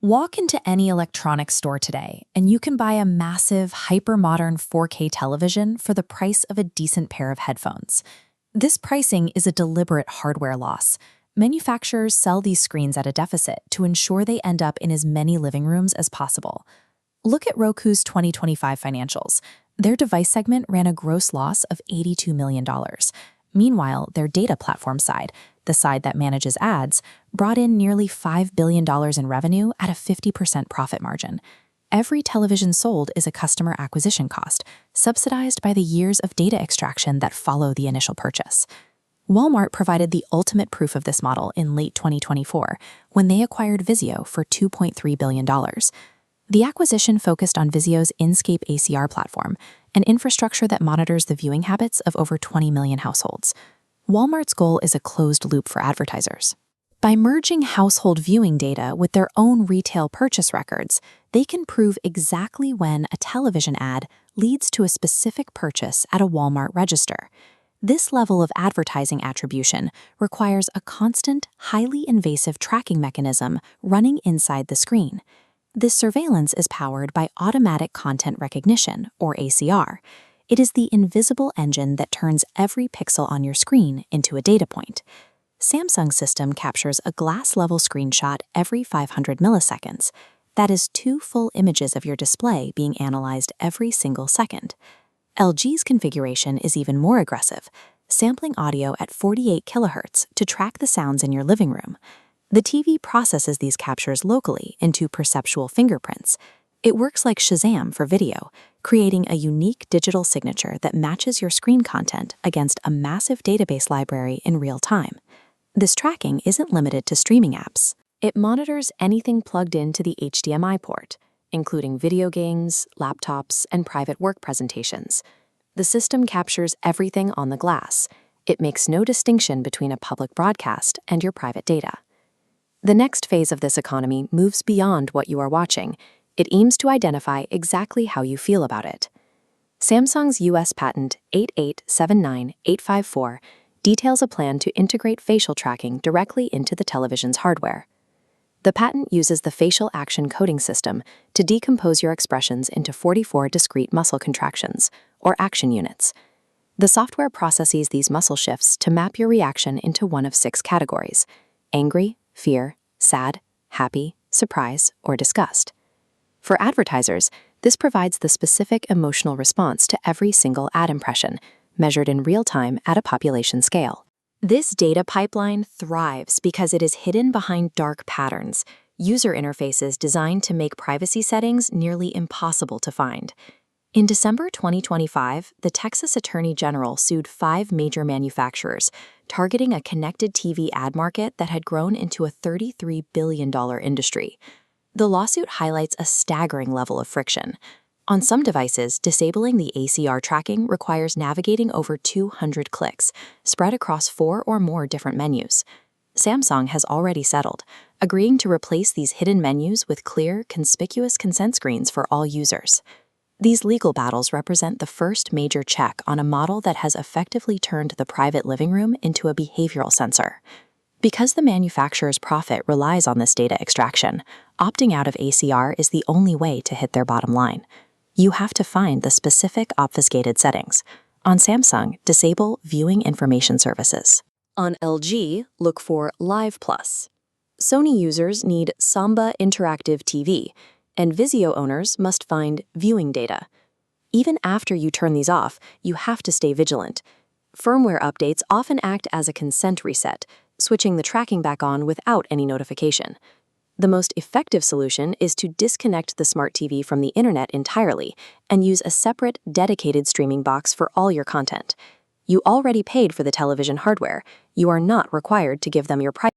Walk into any electronics store today, and you can buy a massive, hyper-modern 4K television for the price of a decent pair of headphones. This pricing is a deliberate hardware loss. Manufacturers sell these screens at a deficit to ensure they end up in as many living rooms as possible. Look at Roku's 2025 financials. Their device segment ran a gross loss of $82 million. Meanwhile, their data platform side, the side that manages ads, brought in nearly $5 billion in revenue at a 50% profit margin. Every television sold is a customer acquisition cost, subsidized by the years of data extraction that follow the initial purchase. Walmart provided the ultimate proof of this model in late 2024 when they acquired Vizio for $2.3 billion. The acquisition focused on Vizio's Inscape ACR platform, an infrastructure that monitors the viewing habits of over 20 million households. Walmart's goal is a closed loop for advertisers. By merging household viewing data with their own retail purchase records, they can prove exactly when a television ad leads to a specific purchase at a Walmart register. This level of advertising attribution requires a constant, highly invasive tracking mechanism running inside the screen. This surveillance is powered by automatic content recognition, or ACR. It is the invisible engine that turns every pixel on your screen into a data point. Samsung's system captures a glass-level screenshot every 500 milliseconds. That is 2 full images of your display being analyzed every single second. LG's configuration is even more aggressive, sampling audio at 48 kHz to track the sounds in your living room. The TV processes these captures locally into perceptual fingerprints. It works like Shazam for video, creating a unique digital signature that matches your screen content against a massive database library in real time. This tracking isn't limited to streaming apps. It monitors anything plugged into the HDMI port, including video games, laptops, and private work presentations. The system captures everything on the glass. It makes no distinction between a public broadcast and your private data. The next phase of this economy moves beyond what you are watching. It aims to identify exactly how you feel about it. Samsung's U.S. patent 8879854 details a plan to integrate facial tracking directly into the television's hardware. The patent uses the facial action coding system to decompose your expressions into 44 discrete muscle contractions, or action units. The software processes these muscle shifts to map your reaction into one of 6 categories: angry, fear, sad, happy, surprise, or disgust. For advertisers, this provides the specific emotional response to every single ad impression, measured in real time at a population scale. This data pipeline thrives because it is hidden behind dark patterns, user interfaces designed to make privacy settings nearly impossible to find. In December 2025, the Texas Attorney General sued 5 major manufacturers, targeting a connected TV ad market that had grown into a $33 billion industry. The lawsuit highlights a staggering level of friction. On some devices, disabling the ACR tracking requires navigating over 200 clicks, spread across 4 or more different menus. Samsung has already settled, agreeing to replace these hidden menus with clear, conspicuous consent screens for all users. These legal battles represent the first major check on a model that has effectively turned the private living room into a behavioral sensor. Because the manufacturer's profit relies on this data extraction, opting out of ACR is the only way to hit their bottom line. You have to find the specific obfuscated settings. On Samsung, disable Viewing Information Services. On LG, look for Live Plus. Sony users need Samba Interactive TV, and Vizio owners must find viewing data. Even after you turn these off, you have to stay vigilant. Firmware updates often act as a consent reset, switching the tracking back on without any notification. The most effective solution is to disconnect the smart TV from the internet entirely and use a separate, dedicated streaming box for all your content. You already paid for the television hardware. You are not required to give them your privacy.